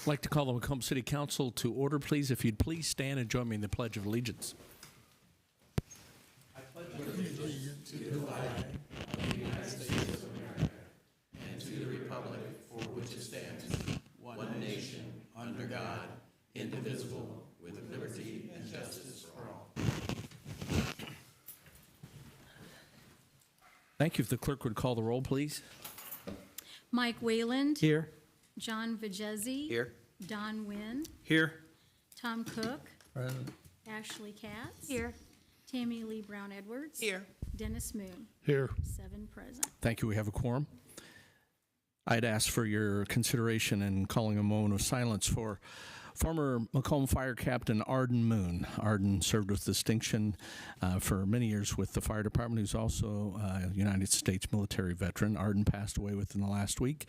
I'd like to call the Macomb City Council to order, please. If you'd please stand and join me in the Pledge of Allegiance. Thank you. If the clerk would call the roll, please. Mike Wayland. Here. John Vajezi. Here. Don Wynn. Here. Tom Cook. Present. Ashley Katz. Here. Tammy Lee Brown Edwards. Here. Dennis Moon. Here. 7 present. Thank you. We have a quorum. I'd ask for your consideration in calling a moment of silence for former Macomb Fire Captain Arden Moon. Arden served with distinction for many years with the fire department. He's also a United States military veteran. Arden passed away within the last week,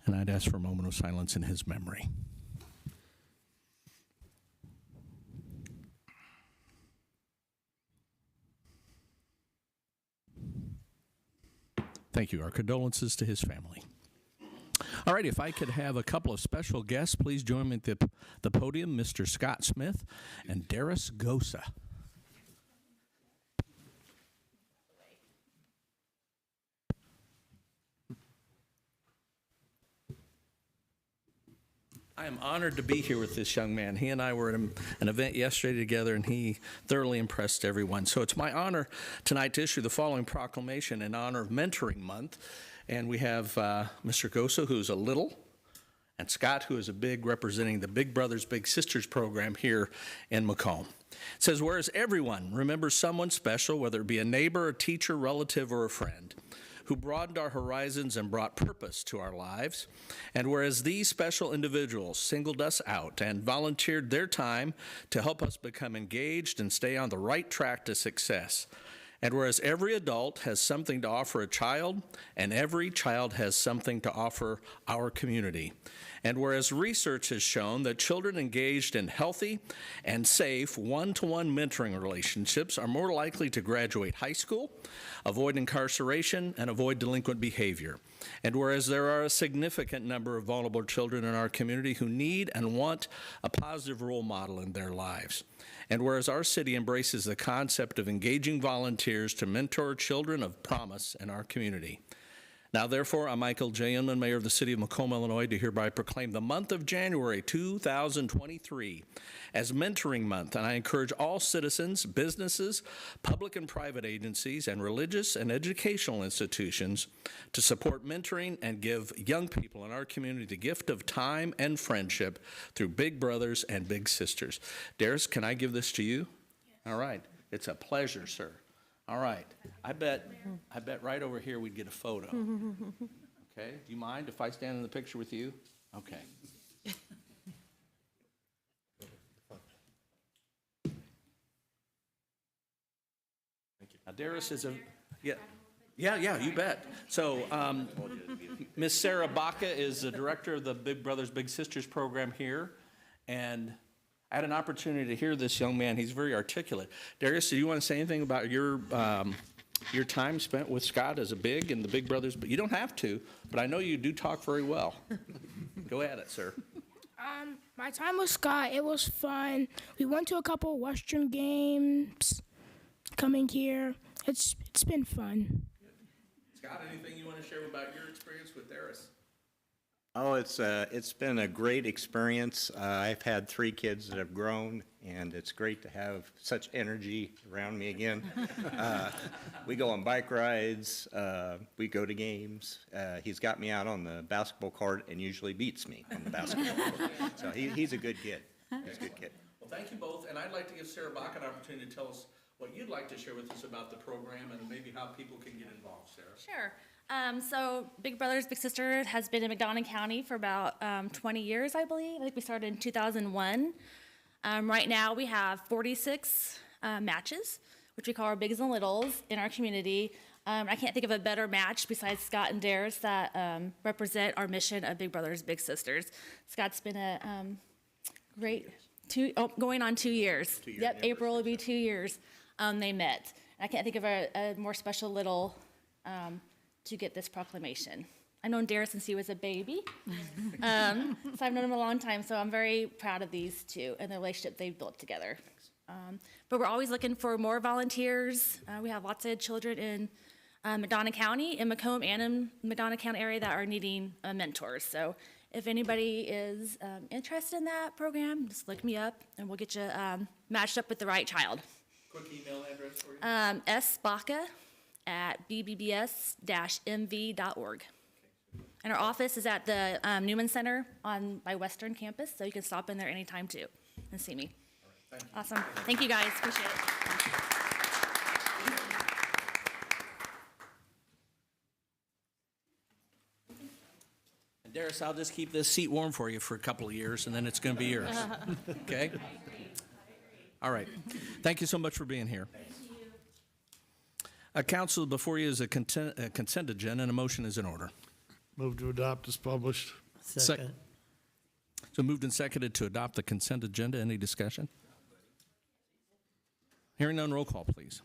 and I'd ask for a moment of silence in his memory. Thank you. Our condolences to his family. All right, if I could have a couple of special guests, please join me at the podium, Mr. Scott Smith and Darius Gosa. I am honored to be here with this young man. He and I were at an event yesterday together, and he thoroughly impressed everyone. So it's my honor tonight to issue the following proclamation in honor of Mentoring Month. And we have Mr. Gosa, who's a little, and Scott, who is a big, representing the Big Brothers Big Sisters program here in Macomb. It says, whereas everyone remembers someone special, whether it be a neighbor, a teacher, relative, or a friend, who broadened our horizons and brought purpose to our lives. And whereas these special individuals singled us out and volunteered their time to help us become engaged and stay on the right track to success. And whereas every adult has something to offer a child, and every child has something to offer our community. And whereas research has shown that children engaged in healthy and safe one-to-one mentoring relationships are more likely to graduate high school, avoid incarceration, and avoid delinquent behavior. And whereas there are a significant number of vulnerable children in our community who need and want a positive role model in their lives. And whereas our city embraces the concept of engaging volunteers to mentor children of promise in our community. Now, therefore, I'm Michael J. Inman, Mayor of the City of Macomb, Illinois, to hereby proclaim the month of January 2023 as Mentoring Month, and I encourage all citizens, businesses, public and private agencies, and religious and educational institutions to support mentoring and give young people in our community the gift of time and friendship through Big Brothers and Big Sisters. Darius, can I give this to you? Yes. All right. It's a pleasure, sir. All right. I bet right over here we'd get a photo. Okay. Do you mind if I stand in the picture with you? Okay. Now, Darius is a, yeah, you bet. So, Miss Sarah Baca is the director of the Big Brothers Big Sisters program here, and I had an opportunity to hear this young man. He's very articulate. Darius, do you want to say anything about your time spent with Scott as a big and the Big Brothers? But you don't have to, but I know you do talk very well. Go at it, sir. My time with Scott, it was fun. We went to a couple Western games coming here. It's been fun. Scott, anything you want to share about your experience with Darius? Oh, it's been a great experience. I've had 3 kids that have grown, and it's great to have such energy around me again. We go on bike rides. We go to games. He's got me out on the basketball court and usually beats me on the basketball court. So he's a good kid. He's a good kid. Well, thank you both, and I'd like to give Sarah Bach an opportunity to tell us what you'd like to share with us about the program and maybe how people can get involved, Sarah. Sure. So Big Brothers Big Sisters has been in McDonough County for about 20 years, I believe. I think we started in 2001. Right now we have 46 matches, which we call our Bigs and Littles in our community. I can't think of a better match besides Scott and Darius that represent our mission of Big Brothers Big Sisters. Scott's been a great going on 2 years. Yep, April will be 2 years they met. I can't think of a more special little to get this proclamation. I've known Dara since he was a baby. So I've known him a long time, so I'm very proud of these two and the relationship they've built together. But we're always looking for more volunteers. We have lots of children in McDonough County, in Macomb and in McDonough County area that are needing mentors. So if anybody is interested in that program, just look me up and we'll get you matched up with the right child. Quick email address for you? sbaca@bbs-mv.org. And our office is at the Newman Center by Western Campus, so you can stop in there anytime too and see me. Awesome. Thank you guys. Appreciate it. And Darius, I'll just keep this seat warm for you for a couple of years, and then it's going to be yours. Okay? All right. Thank you so much for being here. Council, before you is a consent agenda, and a motion is in order. Move to adopt as published. Second. So moved and seconded to adopt the consent agenda. Any discussion? Hearing none, roll call, please.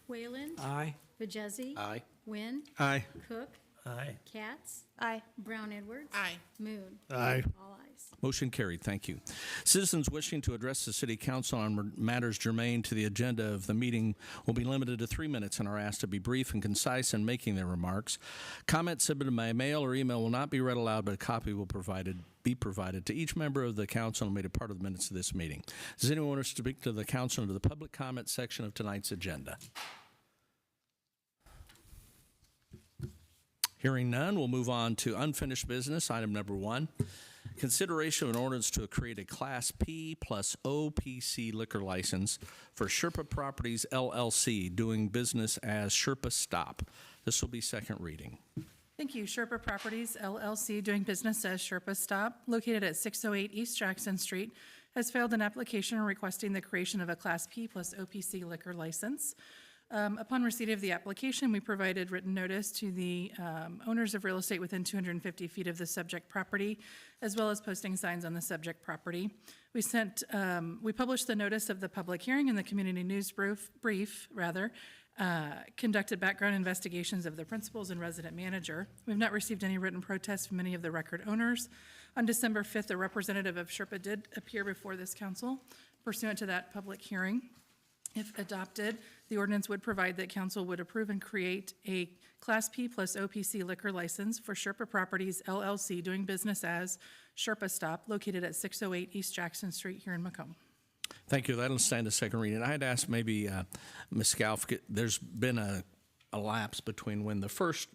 Wayland. Aye. Bajesi. Aye. Wynn. Aye. Cook. Aye. Katz. Aye. Brown Edwards. Aye. Moon. Aye. All ayes. Motion carried. Thank you. Citizens wishing to address the City Council on matters germane to the agenda of the meeting will be limited to 3 minutes and are asked to be brief and concise in making their remarks. Comments submitted by mail or email will not be read aloud, but a copy will be provided to each member of the council and made a part of the minutes of this meeting. Does anyone wish to speak to the council under the public comment section of tonight's agenda? Hearing none, we'll move on to unfinished business, item number 1. Consideration of an ordinance to create a Class P plus OPC liquor license for Sherpa Properties LLC, doing business as Sherpa Stop. This will be second reading. Thank you. Sherpa Properties LLC, doing business as Sherpa Stop, located at 608 East Jackson Street, has filed an application requesting the creation of a Class P plus OPC liquor license. Upon receipt of the application, we provided written notice to the owners of real estate within 250 feet of the subject property, as well as posting signs on the subject property. We published the notice of the public hearing in the community news brief, conducted background investigations of the principals and resident manager. We've not received any written protests from any of the record owners. On December 5th, a representative of Sherpa did appear before this council pursuant to that public hearing. If adopted, the ordinance would provide that council would approve and create a Class P plus OPC liquor license for Sherpa Properties LLC, doing business as Sherpa Stop, located at 608 East Jackson Street here in Macomb. Thank you. That'll stand a second reading. I had asked maybe Ms. Scalf, there's been a lapse between when the first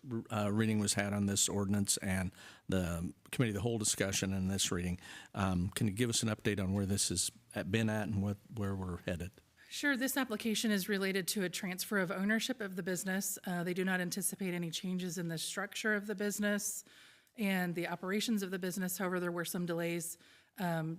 reading was had on this ordinance and the committee of the whole discussion and this reading. Can you give us an update on where this has been at and where we're headed? Sure. This application is related to a transfer of ownership of the business. They do not anticipate any changes in the structure of the business and the operations of the business. However, there were some delays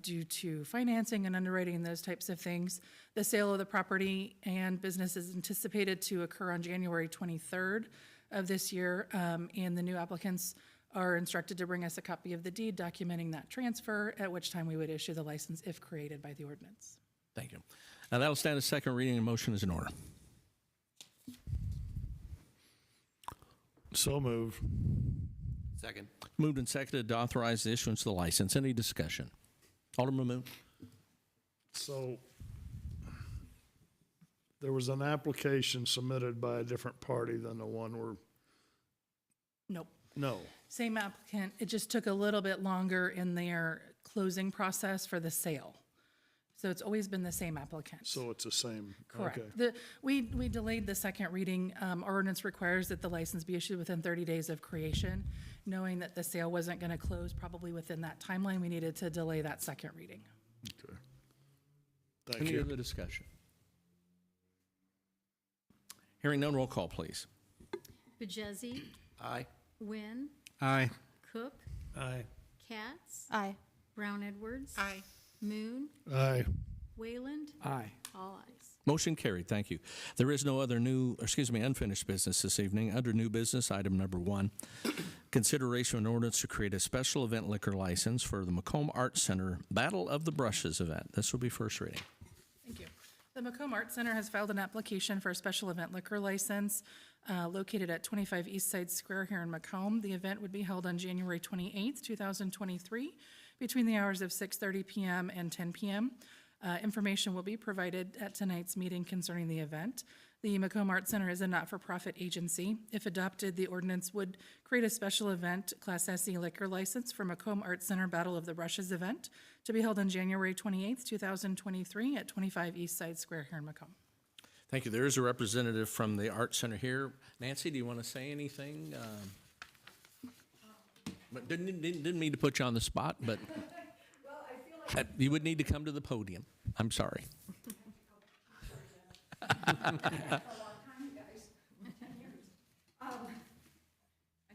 due to financing and underwriting and those types of things. The sale of the property and business is anticipated to occur on January 23rd of this year, and the new applicants are instructed to bring us a copy of the deed documenting that transfer, at which time we would issue the license if created by the ordinance. Thank you. Now, that'll stand a second reading and motion is in order. So move. Second. Moved and seconded to authorize the issuance of the license. Any discussion? Alderman Moon? So there was an application submitted by a different party than the one we're, Nope. no. Same applicant. It just took a little bit longer in their closing process for the sale. So it's always been the same applicant. So it's the same. Correct. Okay. We delayed the second reading. Our ordinance requires that the license be issued within 30 days of creation. Knowing that the sale wasn't going to close probably within that timeline, we needed to delay that second reading. Okay. Thank Any you. other discussion? Hearing none, roll call, please. Bajesi. Aye. Wynn. Aye. Cook. Aye. Katz. Aye. Brown Edwards. Aye. Moon. Aye. Wayland. Aye. All ayes. Motion carried. Thank you. There is no other unfinished business this evening. Under new business, item number 1, consideration of an ordinance to create a special event liquor license for the Macomb Arts Center Battle of the Brushes event. This will be first reading. Thank you. The Macomb Art Center has filed an application for a special event liquor license. located at 25 East Side Square here in Macomb. The event would be held on January 28th, 2023, between the hours of 6:30 PM and 10 PM. Information will be provided at tonight's meeting concerning the event. The Macomb Art Center is a not-for-profit agency. If adopted, the ordinance would create a special event, Class SE liquor license for Macomb Art Center Battle of the Brushes event to be held on January 28th, 2023 at 25 East Side Square here in Macomb. Thank you. There is a representative from the Art Center here. Nancy, do you want to say anything? But didn't mean to put you on the spot, but you would need to come to the podium. I'm sorry. I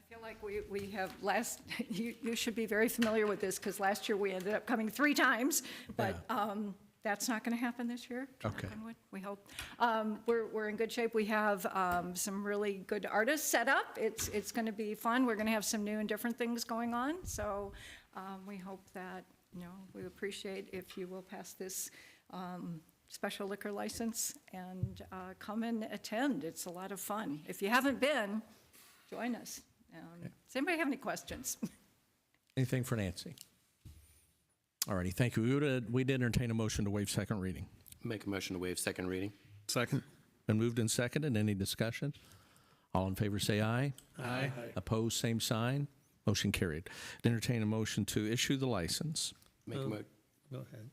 feel like we have you should be very familiar with this, because last year we ended up coming 3 times, but that's not going to happen this year. Okay. knock on wood, we hope. We're in good shape. We have some really good artists set up. It's going to be fun. We're going to have some new and different things going on, so we hope that, we appreciate if you will pass this special liquor license and come and attend. It's a lot of fun. If you haven't been, join us. Does anybody have any questions? Anything for Nancy? All righty, thank you. We'd entertain a motion to waive second reading. Make a motion to waive second reading. Second. Been moved and seconded. Any discussion? All in favor say aye. Aye. Opposed, same sign. Motion carried. Entertain a motion to issue the license. Make a mo, Go ahead.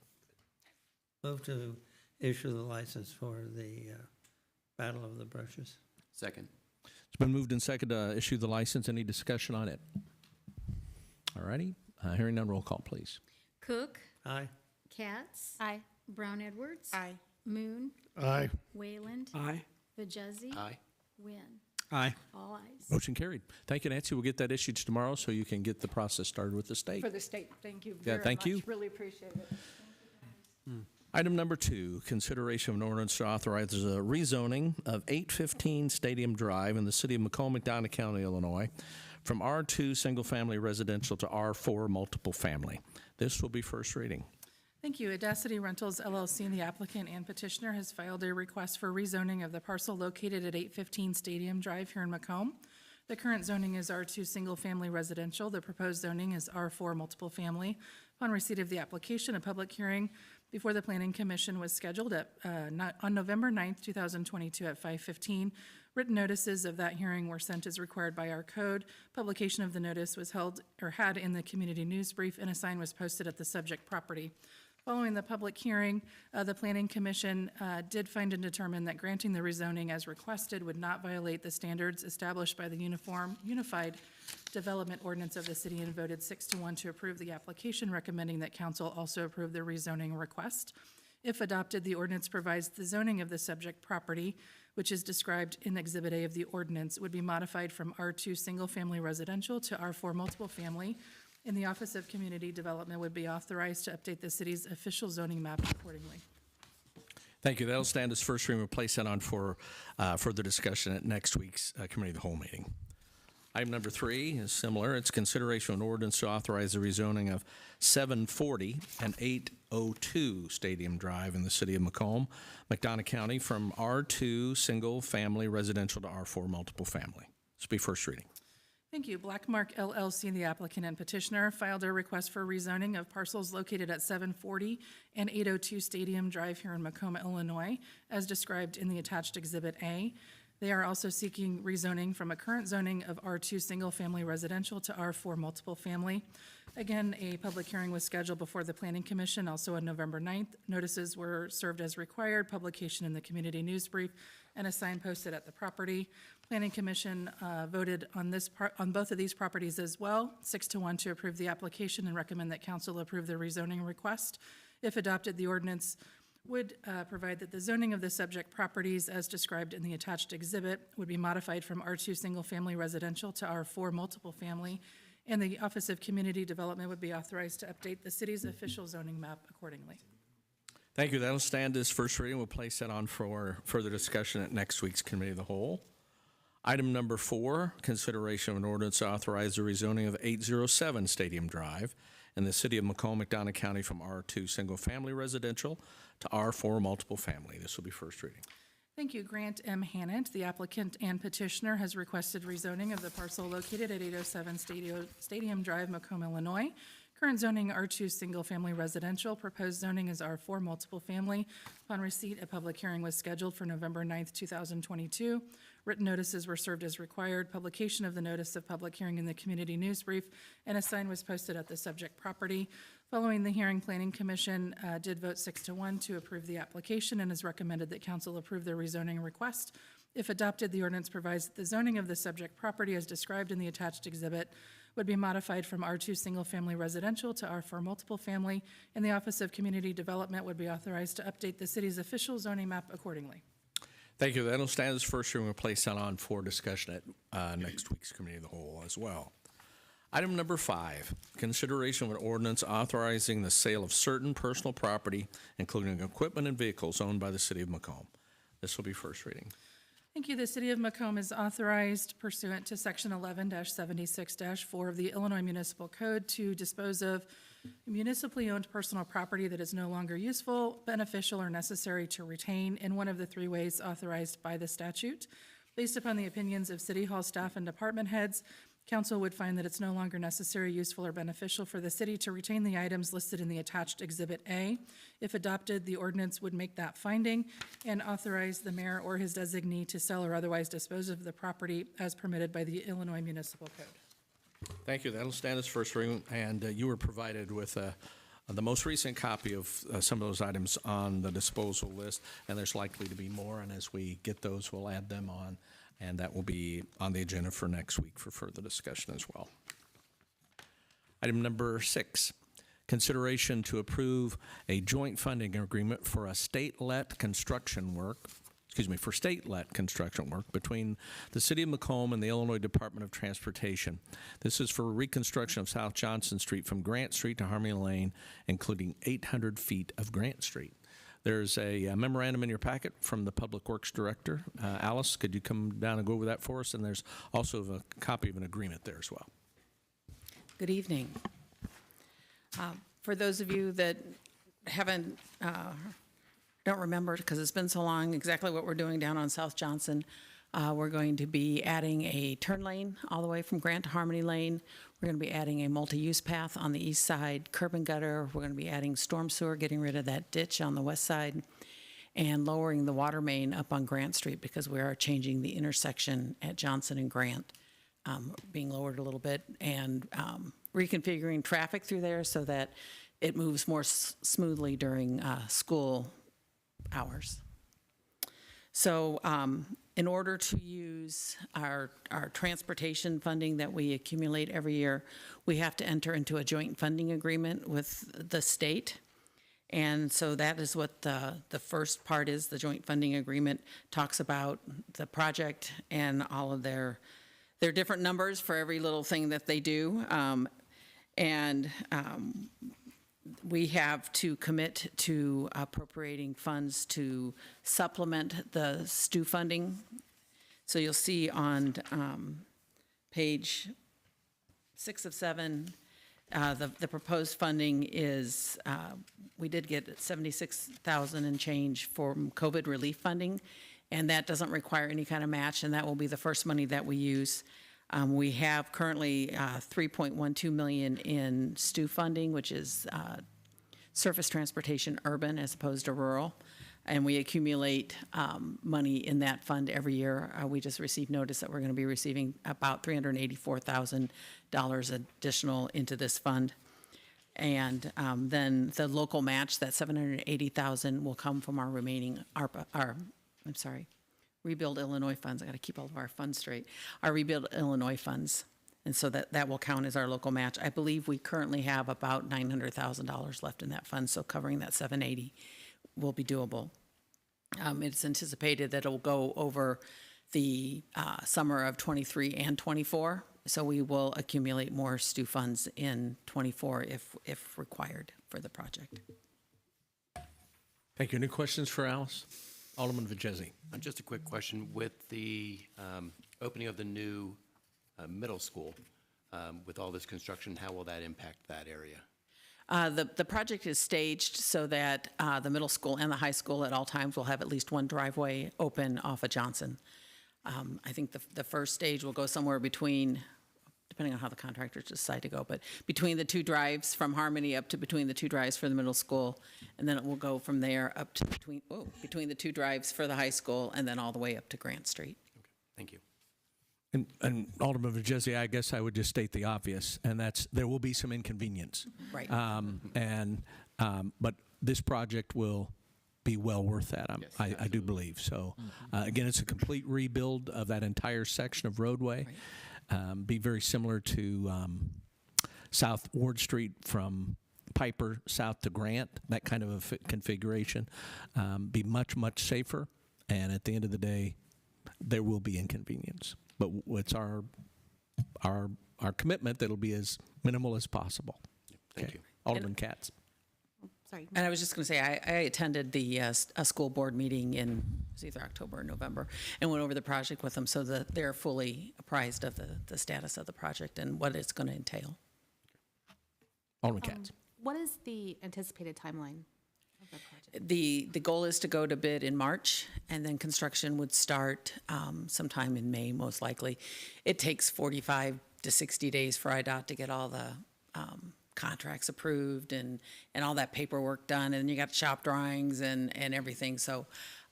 Move to issue the license for the Battle of the Brushes. second. It's been moved and seconded to issue the license. Any discussion on it? All righty, hearing none, roll call, please. Cook. Aye. Katz. Aye. Brown Edwards. Aye. Moon. Aye. Wayland. Aye. Vajezzi. Aye. Wynn. Aye. All ayes. Motion carried. Thank you, Nancy. We'll get that issued tomorrow so you can get the process started with the state. For the state, thank you Yeah, very much. thank you. Really appreciate it. Item number 2, consideration of an ordinance to authorize a rezoning of 815 Stadium Drive in the city of Macomb, McDonough County, Illinois, from R2 single-family residential to R4 multiple family. This will be first reading. Thank you. Audacity Rentals LLC, the applicant and petitioner, has filed a request for rezoning of the parcel located at 815 Stadium Drive here in Macomb. The current zoning is R2 single-family residential. The proposed zoning is R4 multiple family. Upon receipt of the application, a public hearing before the Planning Commission was scheduled on November 9th, 2022 at 5:15. Written notices of that hearing were sent as required by our code. Publication of the notice was held or had in the community news brief, and a sign was posted at the subject property. Following the public hearing, the Planning Commission did find and determine that granting the rezoning as requested would not violate the standards established by the Unified Development Ordinance of the city, and voted 6-1 to approve the application, recommending that council also approve the rezoning request. If adopted, the ordinance provides the zoning of the subject property, which is described in Exhibit A of the ordinance, would be modified from R2 single-family residential to R4 multiple family, and the Office of Community Development would be authorized to update the city's official zoning map accordingly. Thank you. That'll stand as first reading. We'll place that on for further discussion at next week's Committee of the Whole meeting. Item number 3 is similar. It's consideration of an ordinance to authorize the rezoning of 740 and 802 Stadium Drive in the city of Macomb, McDonough County, from R2 single-family residential to R4 multiple family. This will be first reading. Thank you. Blackmark LLC, the applicant and petitioner, filed a request for rezoning of parcels located at 740 and 802 Stadium Drive here in Macomb, Illinois, as described in the attached Exhibit A. They are also seeking rezoning from a current zoning of R2 single-family residential to R4 multiple family. Again, a public hearing was scheduled before the Planning Commission, also on November 9th. Notices were served as required, publication in the community news brief, and a sign posted at the property. Planning Commission voted on both of these properties as well, 6-1 to approve the application and recommend that council approve the rezoning request. If adopted, the ordinance would provide that the zoning of the subject properties, as described in the attached exhibit, would be modified from R2 single-family residential to R4 multiple family, and the Office of Community Development would be authorized to update the city's official zoning map accordingly. Thank you. That'll stand as first reading. We'll place that on for further discussion at next week's Committee of the Whole. Item number 4, consideration of an ordinance to authorize the rezoning of 807 Stadium Drive in the city of Macomb, McDonough County, from R2 single-family residential to R4 multiple family. This will be first reading. Thank you. Grant M. Hannant, the applicant and petitioner, has requested rezoning of the parcel located at 807 Stadium Drive, Macomb, Illinois. Current zoning R2 Single Family Residential. Proposed zoning is R4 Multiple Family. Upon receipt, a public hearing was scheduled for November 9th, 2022. Written notices were served as required. Publication of the notice of public hearing in the community news brief, and a sign was posted at the subject property. Following the hearing, Planning Commission did vote 6-1 to approve the application and has recommended that council approve the rezoning request. If adopted, the ordinance provides that the zoning of the subject property as described in the attached exhibit would be modified from R2 Single Family Residential to R4 Multiple Family, and the Office of Community Development would be authorized to update the city's official zoning map accordingly. Thank you. That'll stand as first reading. We'll place that on for discussion at next week's Committee of the Whole as well. Item number 5, consideration of an ordinance authorizing the sale of certain personal property, including equipment and vehicles owned by the city of Macomb. This will be first reading. Thank you. The City of Macomb is authorized pursuant to Section 11-76-4 of the Illinois Municipal Code to dispose of municipally owned personal property that is no longer useful, beneficial, or necessary to retain in one of the 3 ways authorized by the statute. Based upon the opinions of City Hall staff and department heads, council would find that it's no longer necessary, useful, or beneficial for the city to retain the items listed in the attached Exhibit A. If adopted, the ordinance would make that finding and authorize the mayor or his designee to sell or otherwise dispose of the property as permitted by the Illinois Municipal Code. Thank you. That'll stand as first reading, and you were provided with the most recent copy of some of those items on the disposal list, and there's likely to be more, and as we get those, we'll add them on, and that will be on the agenda for next week for further discussion as well. Item number 6, consideration to approve a joint funding agreement for a state-let construction work between the City of Macomb and the Illinois Department of Transportation. This is for reconstruction of South Johnson Street from Grant Street to Harmony Lane, including 800 feet of Grant Street. There's a memorandum in your packet from the Public Works Director. Alice, could you come down and go over that for us? And there's also a copy of an agreement there as well. Good evening. For those of you that don't remember, because it's been so long, exactly what we're doing down on South Johnson, we're going to be adding a turn lane all the way from Grant to Harmony Lane. We're going to be adding a multi-use path on the east side, curb and gutter. We're going to be adding storm sewer, getting rid of that ditch on the west side, and lowering the water main up on Grant Street because we are changing the intersection at Johnson and Grant, being lowered a little bit, and reconfiguring traffic through there so that it moves more smoothly during school hours. So in order to use our transportation funding that we accumulate every year, we have to enter into a joint funding agreement with the state. And so that is what the first part is. The joint funding agreement talks about the project and all of their different numbers for every little thing that they do. We have to commit to appropriating funds to supplement the STU funding. So you'll see on page 6 of 7, the proposed funding is, we did get $76,000 and change from COVID relief funding, and that doesn't require any kind of match, and that will be the first money that we use. We have currently $3.12 million in STU funding, which is surface transportation urban as opposed to rural, and we accumulate money in that fund every year. We just received notice that we're going to be receiving about $384,000 additional into this fund. And then the local match, that $780,000 will come from our remaining Rebuild Illinois funds. I got to keep all of our funds straight. Our Rebuild Illinois funds. And so that will count as our local match. I believe we currently have about $900,000 left in that fund, so covering that $780,000 will be doable. It's anticipated that it will go over the summer of '23 and '24, so we will accumulate more STU funds in '24 if required for the project. Thank you. Any questions for Alice? Alderman Vajezi. Just a quick question. With the opening of the new middle school, with all this construction, how will that impact that area? The project is staged so that the middle school and the high school at all times will have at least one driveway open off of Johnson. I think the first stage will go somewhere between, depending on how the contractors decide to go, but between the two drives from Harmony up to between the two drives for the middle school, and then it will go from there up to between the two drives for the high school, and then all the way up to Grant Street. Thank you. And Alderman Vergesi, I guess I would just state the obvious, and that's there will be some inconvenience. Right. But this project will be well worth that. I do believe. So, again, it's a complete rebuild of that entire section of roadway. Be very similar to South Ward Street from Piper south to Grant, that kind of a configuration. Be much, much safer. And at the end of the day, there will be inconvenience. But it's our commitment that it'll be as minimal as possible. Thank you. Alderman Katz. Sorry. And I was just going to say, I attended the a school board meeting in it was either October or November and went over the project with them so that they're fully apprised of the status of the project and what it's going to entail. Alderman Katz. What is the anticipated timeline of the project? The goal is to go to bid in March, and then construction would start sometime in May, most likely. It takes 45 to 60 days for IDOT to get all the contracts approved and all that paperwork done, and then you got shop drawings and everything. So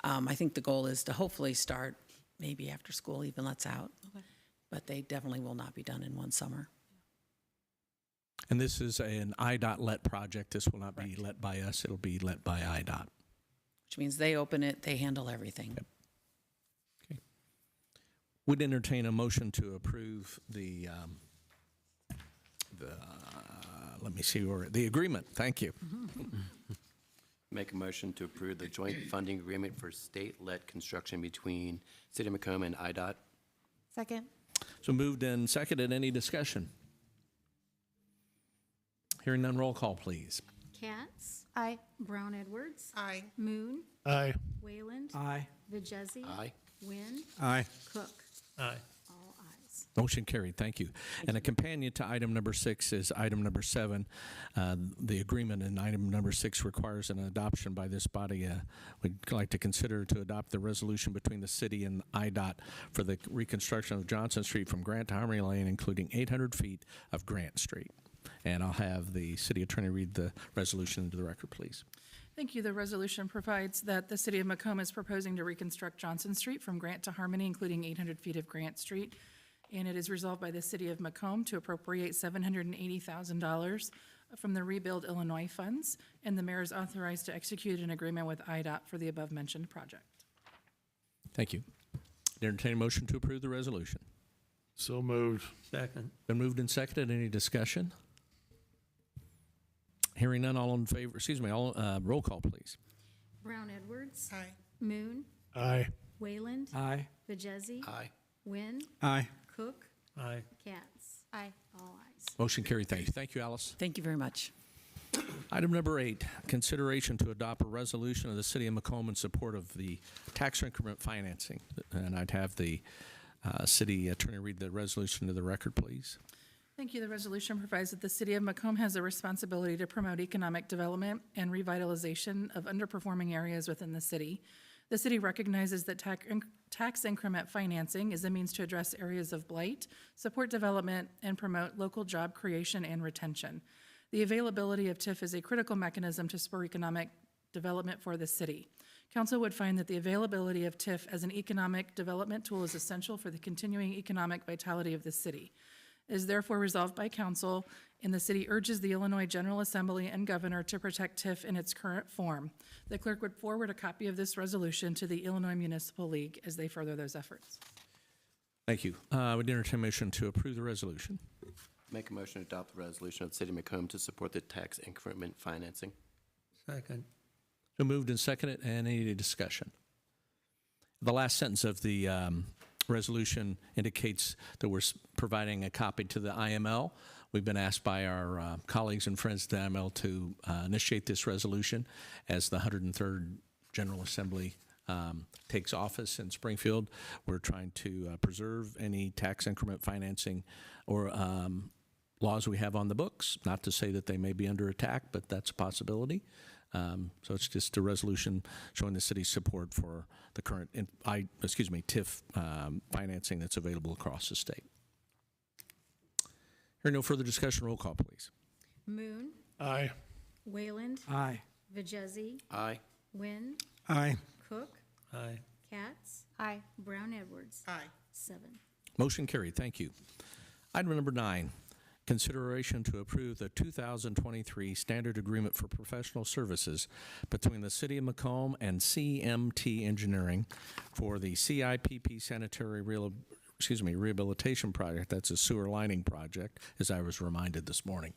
I think the goal is to hopefully start maybe after school even lets out. Okay. But they definitely will not be done in one summer. And this is an IDOT-let project. This will not be let by us. It'll be let by IDOT. Which means they open it, they handle everything. Yep. Okay. Would entertain a motion to approve the let me see where the agreement. Thank you. Make a motion to approve the joint funding agreement for state-led construction between City of Macomb and IDOT. Second. So moved and seconded. Any discussion? Hearing none, roll call, please. Katz. Aye. Brown Edwards. Aye. Moon. Aye. Wayland. Aye. Vijezi. Aye. Wynn. Aye. Cook. Aye. All ayes. Motion carried. Thank you. And a companion to item number 6 is item number 7. The agreement in item number 6 requires an adoption by this body. We'd like to consider to adopt the resolution between the city and IDOT for the reconstruction of Johnson Street from Grant to Harmony Lane, including 800 feet of Grant Street. And I'll have the city attorney read the resolution into the record, please. Thank you. The resolution provides that the City of Macomb is proposing to reconstruct Johnson Street from Grant to Harmony, including 800 feet of Grant Street. And it is resolved by the City of Macomb to appropriate $780,000 from the Rebuild Illinois funds, and the mayor is authorized to execute an agreement with IDOT for the above-mentioned project. Thank you. Entertain a motion to approve the resolution. So moved. Second. Been moved and seconded. Any discussion? Hearing none, all in favor, roll call, please. Brown Edwards. Aye. Moon. Aye. Wayland. Aye. Vijezi. Aye. Wynn. Aye. Cook. Aye. Katz. Aye. All ayes. Motion carried. Thank you. Thank you, Alice. Thank you very much. Item number 8, consideration to adopt a resolution of the City of Macomb in support of the tax increment financing. And I'd have the city attorney read the resolution to the record, please. Thank you. The resolution provides that the City of Macomb has a responsibility to promote economic development and revitalization of underperforming areas within the city. The city recognizes that tax increment financing is a means to address areas of blight, support development, and promote local job creation and retention. The availability of TIF is a critical mechanism to spur economic development for the city. Council would find that the availability of TIF as an economic development tool is essential for the continuing economic vitality of the city. It is therefore resolved by council, and the city urges the Illinois General Assembly and governor to protect TIF in its current form. The clerk would forward a copy of this resolution to the Illinois Municipal League as they further those efforts. Thank you. Would entertain a motion to approve the resolution. Make a motion to adopt the resolution of the City of Macomb to support the tax increment financing. Second. So moved and seconded, and any discussion? The last sentence of the resolution indicates that we're providing a copy to the IML. We've been asked by our colleagues and friends at the IML to initiate this resolution as the 103rd General Assembly takes office in Springfield. We're trying to preserve any tax increment financing or laws we have on the books. Not to say that they may be under attack, but that's a possibility. So it's just a resolution showing the city's support for the current, TIF financing that's available across the state. Hearing no further discussion, roll call, please. Moon, Aye. Wayland, Aye. Vijezi, Aye. Wynn, Aye. Cook, Aye. Katz, Aye. Brown Edwards. Aye. 7. Motion carried. Thank you. Item number 9, consideration to approve the 2023 Standard Agreement for Professional Services between the City of Macomb and CMT Engineering for the CIPP Sanitary Rehabilitation Project. That's a sewer lining project, as I was reminded this morning,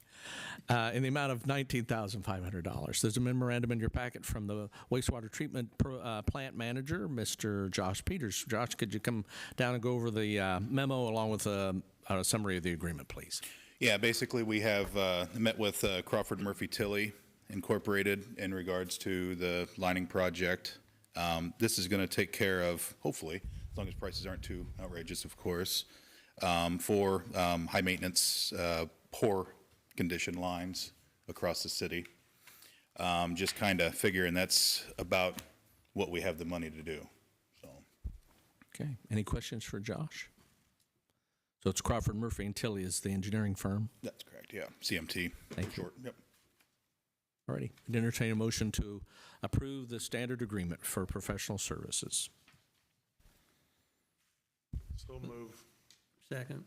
in the amount of $19,500. There's a memorandum in your packet from the wastewater treatment plant manager, Mr. Josh Peters. Josh, could you come down and go over the memo along with a summary of the agreement, please? Yeah, basically we have met with Crawford Murphy Tilley Incorporated in regards to the lining project. This is going to take care of, hopefully, as long as prices aren't too outrageous, of course, for high maintenance, poor condition lines across the city. Just kind of figuring that's about what we have the money to do. So. Okay. Any questions for Josh? So it's Crawford Murphy and Tilley is the engineering firm. That's correct, yeah. CMT. Thank you. Short. Yep. All righty. I'd entertain a motion to approve the standard agreement for professional services. So move. Second.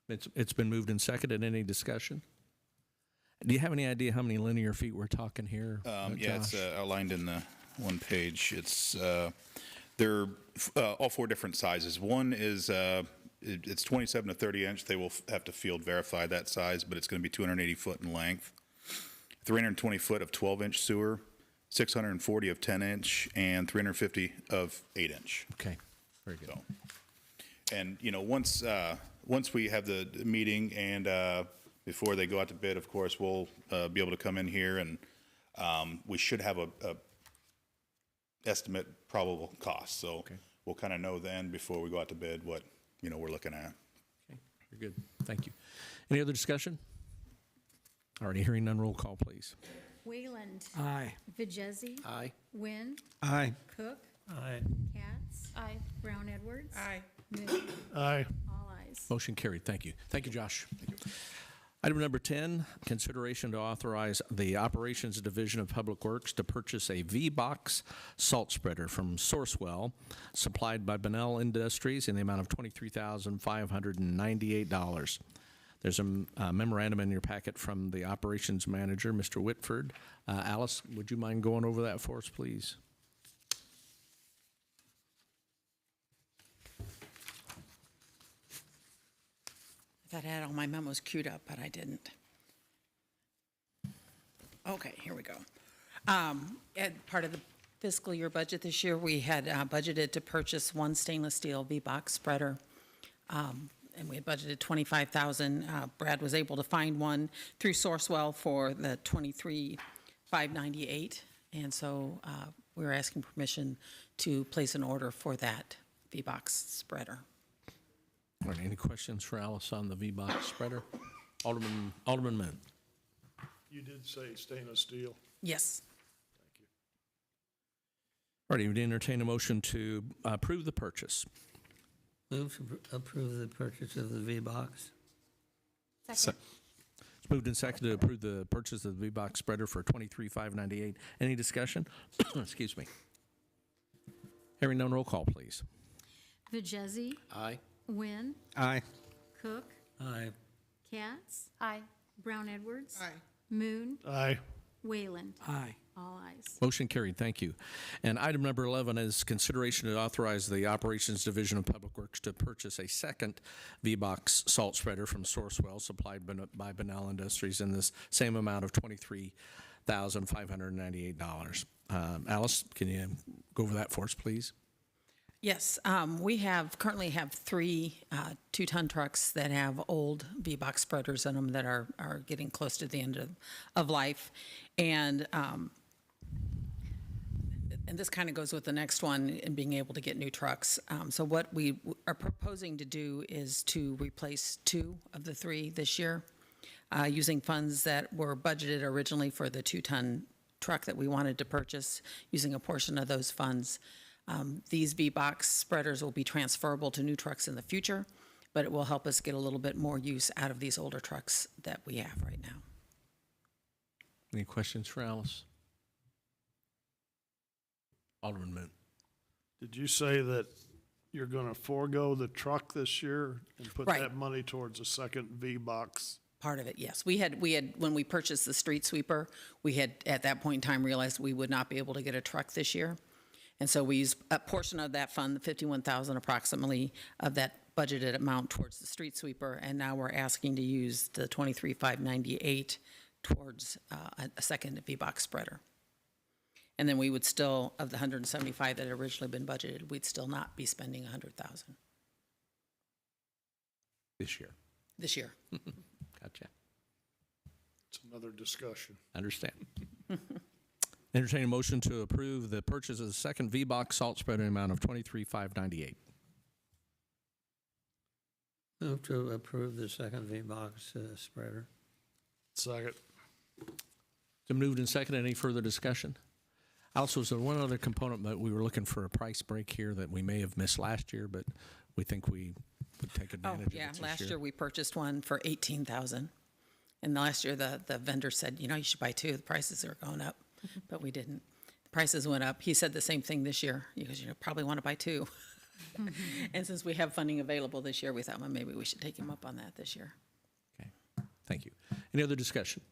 It's been moved and seconded. Any discussion? Do you have any idea how many linear feet we're talking here? Yeah, it's Josh? outlined in the one page. It's they're all 4 different sizes. One is it's 27 to 30 inch. They will have to field verify that size, but it's going to be 280 foot in length, 320 foot of 12 inch sewer, 640 of 10 inch, and 350 of 8 inch. Okay. Very good. So, and you know, once we have the meeting and before they go out to bid, of course, we'll be able to come in here and we should have a estimate probable cost. So we'll kind of know then before we go out to bid what we're looking at. Okay. Very good. Thank you. Any other discussion? Already hearing none. Roll call, please. Wayland, Aye. Vijezi, Aye. Wynn, Aye. Cook, Aye. Katz, Aye. Brown Edwards. Aye. Moon, Aye. all ayes. Motion carried. Thank you. Thank you, Josh. Item number 10, consideration to authorize the Operations Division of Public Works to purchase a V-Box salt spreader from Sourcewell, supplied by Bunnell Industries in the amount of $23,598. There's a memorandum in your packet from the operations manager, Mr. Whitford. Alice, would you mind going over that for us, please? I thought I had all my memos queued up, but I didn't. Okay, here we go. At part of the fiscal year budget this year, we had budgeted to purchase 1 stainless steel V-Box spreader. And we had budgeted $25,000. Brad was able to find one through Sourcewell for the $23,598. And so we were asking permission to place an order for that V-Box spreader. All right, any questions for Alice on the V-Box spreader? Alderman Moon. You did say stainless steel. Yes. Thank you. All right, would entertain a motion to approve the purchase. Move to approve the purchase of the V-Box. Second. It's moved and seconded to approve the purchase of the V-Box spreader for $23,598. Any discussion? Excuse me. Hearing none, roll call, please. Vijezi, Aye. Wynn, Aye. Cook, Aye. Katz, Aye. Brown Edwards. Aye. Moon, Aye. Wayland. Aye. All ayes. Motion carried. Thank you. And item number 11 is consideration to authorize the Operations Division of Public Works to purchase a second V-Box salt spreader from Sourcewell, supplied by Bunnell Industries, in this same amount of $23,598. Alice, can you go over that for us, please? Yes, we currently have 3 2-ton trucks that have old V-Box spreaders in them that are getting close to the end of life. And this kind of goes with the next one in being able to get new trucks. So what we are proposing to do is to replace 2 of the 3 this year. using funds that were budgeted originally for the 2-ton truck that we wanted to purchase, using a portion of those funds. These V-box spreaders will be transferable to new trucks in the future, but it will help us get a little bit more use out of these older trucks that we have right now. Any questions for Alice? Alderman Moon. Did you say that you're gonna forego the truck this year and put Right. that money towards a second V-Box? Part of it, yes. We had, when we purchased the street sweeper, we had, at that point in time, realized we would not be able to get a truck this year. And so we used a portion of that fund, the 51,000 approximately, of that budgeted amount towards the street sweeper. And now we're asking to use the 23,598 towards a second V-box spreader. And then we would still, of the 175 that had originally been budgeted, we'd still not be spending 100,000 This year. this year. Gotcha. It's another discussion. Understand. Entertain a motion to approve the purchase of the second V-Box salt spreader in the amount of $23,598. Move to approve the second V-Box spreader. Second. So moved and seconded. Any further discussion? Also, is there one other component that we were looking for a price break here that we may have missed last year, but we think we would take Oh, advantage of it yeah, this last year we purchased one for 18,000. And last year the vendor said, you know, you should buy two, the prices are going up, but we didn't. The prices went up. He said the same thing this year. He goes, you probably want to buy two. And since we have funding available this year, we thought, well, maybe we should take him up on that this year. Okay, thank you. Any other discussion?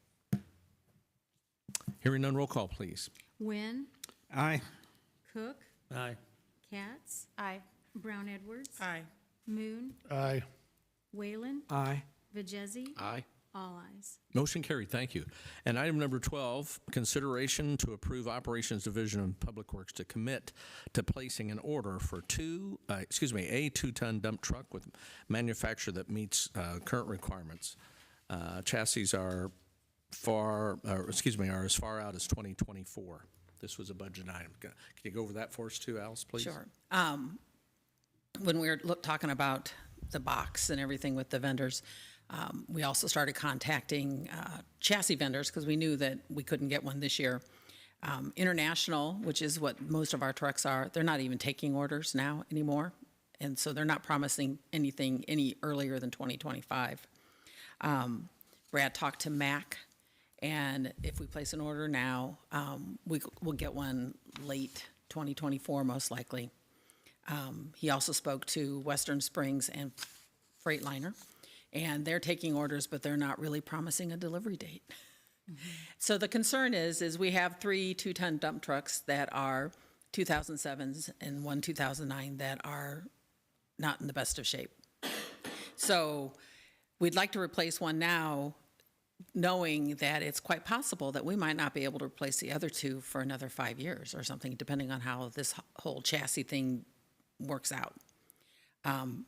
Hearing none, roll call, please. Wynn, Aye. Cook, Aye. Katz, Aye. Brown Edwards, Aye. Moon, Aye. Whalen, Aye. Vajezzi, Aye. all ayes. Motion carried, thank you. And item number 12, consideration to approve Operations Division of Public Works to commit to placing an order for a 2-ton dump truck with manufacturer that meets current requirements. Chassis are are as far out as 2024. This was a budget item. Can you go over that for us too, Alice, please? Sure. When we were talking about the box and everything with the vendors, we also started contacting chassis vendors because we knew that we couldn't get one this year. International, which is what most of our trucks are, they're not even taking orders now anymore. And so they're not promising anything any earlier than 2025. Brad talked to Mac, and if we place an order now, we'll get one late 2024 most likely. He also spoke to Western Springs and Freightliner, and they're taking orders, but they're not really promising a delivery date. So the concern is we have 3 2-ton dump trucks that are 2007s and one 2009 that are not in the best of shape. So we'd like to replace one now, knowing that it's quite possible that we might not be able to replace the other 2 for another 5 years or something, depending on how this whole chassis thing works out.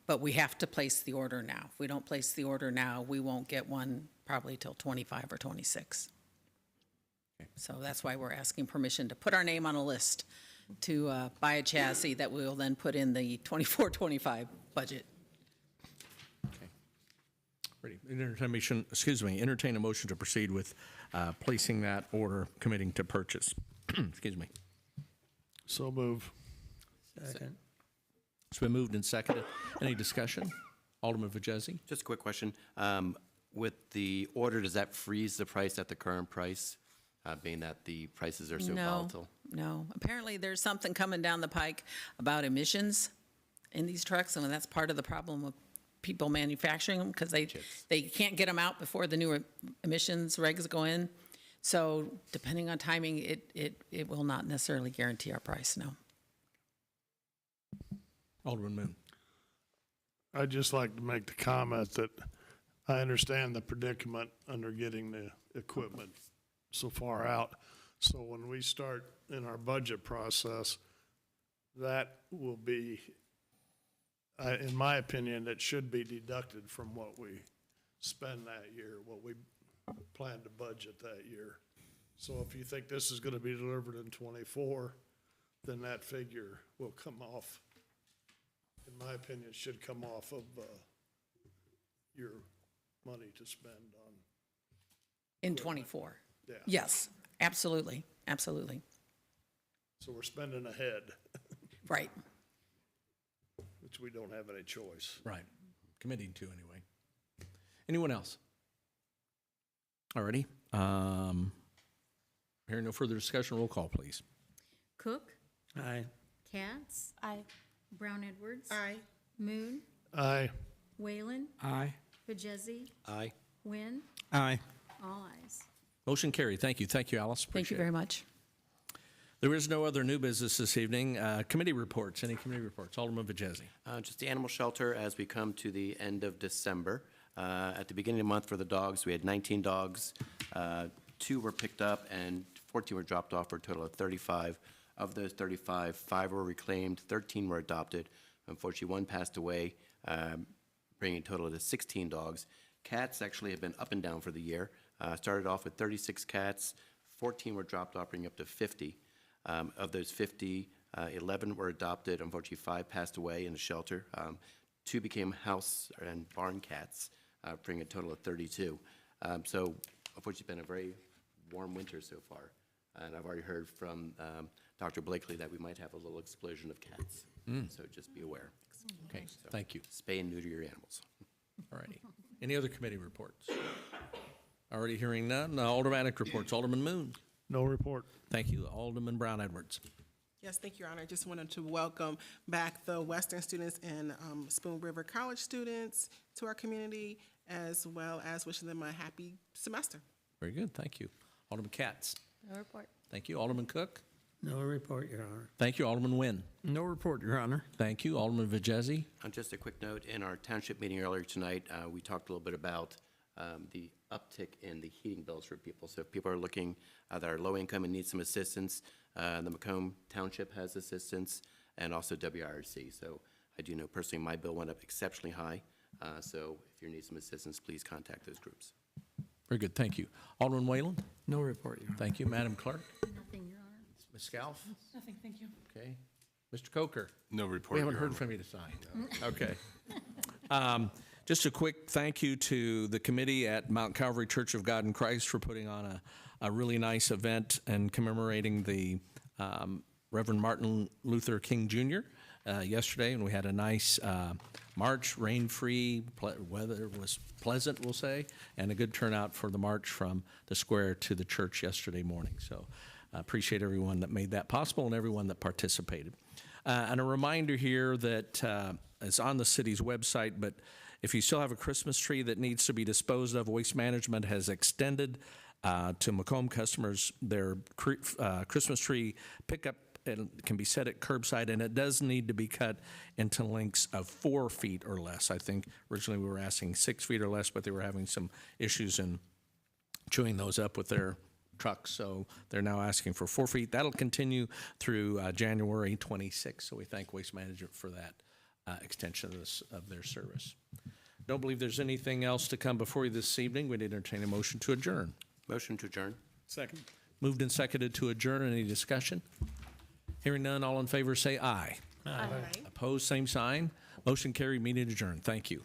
But we have to place the order now. If we don't place the order now, we won't get one probably till 25 or 26. So that's why we're asking permission to put our name on a list to buy a chassis that we will then put in the 24-25 budget. Ready. Entertain a motion to proceed with placing that order, committing to purchase. Excuse me. So move. Second. It's been moved and seconded. Any discussion? Alderman Vajezzi? Just a quick question. With the order, does that freeze the price at the current price, being that the prices are so volatile? No. Apparently, there's something coming down the pike about emissions in these trucks, and that's part of the problem with people manufacturing them because they can't get them out before the new emissions regs go in. So depending on timing, it will not necessarily guarantee our price, no. Alderman Moon. I'd just like to make the comment that I understand the predicament under getting the equipment so far out. So when we start in our budget process, that will be, in my opinion, it should be deducted from what we spend that year, what we plan to budget that year. So if you think this is going to be delivered in '24, then that figure will come off. In my opinion, should come off of your money to spend on In '24. Yeah. Yes, absolutely, absolutely. So we're spending ahead, Right. which we don't have any choice. Right. Committing to, anyway. Anyone else? Alrighty. Hearing no further discussion, roll call, please. Cook, Aye. Katz, Aye. Brown Edwards. Aye. Moon, Aye. Whalen, Aye. Bajezi, Aye. Wynn, Aye. all ayes. Motion carried. Thank you. Thank you, Alice. Thank you Appreciate very it. much. There is no other new business this evening. Committee reports. Any committee reports? Alderman Vajezi. Just the animal shelter as we come to the end of December. At the beginning of the month for the dogs, we had 19 dogs. 2 were picked up and 14 were dropped off for a total of 35. Of those 35, 5 were reclaimed, 13 were adopted. Unfortunately, 1 passed away, bringing a total to 16 dogs. Cats actually have been up and down for the year. Started off with 36 cats, 14 were dropped off, bringing up to 50. Of those 50, 11 were adopted. Unfortunately, 5 passed away in the shelter. 2 became house and barn cats, bringing a total of 32. So unfortunately, it's been a very warm winter so far. And I've already heard from Dr. Blakely that we might have a little explosion of cats. So just be aware. Okay, So, thank you. Spay and neuter your animals. Alrighty. Any other committee reports? Already hearing none. Aldermanic reports. Alderman Moon. No report. Thank you. Alderman Brown Edwards. Yes, thank you, Your Honor. I just wanted to welcome back the Western students and Spoon River College students to our community, as well as wishing them a happy semester. Very good. Thank you. Alderman Katz. No report. Thank you. Alderman Cook. No report, Your Honor. Thank you. Alderman Wynn. No report, Your Honor. Thank you. Alderman Vajezi. Just a quick note, in our township meeting earlier tonight, we talked a little bit about the uptick in the heating bills for people. So if people are looking that are low income and need some assistance, the Macomb Township has assistance, and also WIRC. So I do know personally my bill went up exceptionally high. So if you need some assistance, please contact those groups. Very good. Thank you. Alderman Whalen. No report, Your Honor. Thank you. Madam Clerk. Nothing, Your Honor. Ms. Scalf. Nothing, thank you. Okay. Mr. Coker. No report. We haven't Your heard Honor. from you to sign. Okay. Just a quick thank you to the committee at Mount Calvary Church of God in Christ for putting on a really nice event and commemorating the Reverend Martin Luther King Jr. Yesterday, and we had a nice march, rain-free, weather was pleasant, we'll say, and a good turnout for the march from the square to the church yesterday morning. So I appreciate everyone that made that possible and everyone that participated. And a reminder here that it's on the city's website, but if you still have a Christmas tree that needs to be disposed of, Waste Management has extended to Macomb customers their Christmas tree pickup. It can be set at curbside, and it does need to be cut into lengths of 4 feet or less. I think originally we were asking 6 feet or less, but they were having some issues in chewing those up with their trucks, so they're now asking for 4 feet. That'll continue through January 26th, so we thank Waste Management for that extension of their service. Don't believe there's anything else to come before you this evening. We'd entertain a motion to adjourn. Motion to adjourn. Second. Moved and seconded to adjourn. Any discussion? Hearing none, all in favor say aye. Aye. Opposed, same sign. Motion carried, meeting adjourned. Thank you.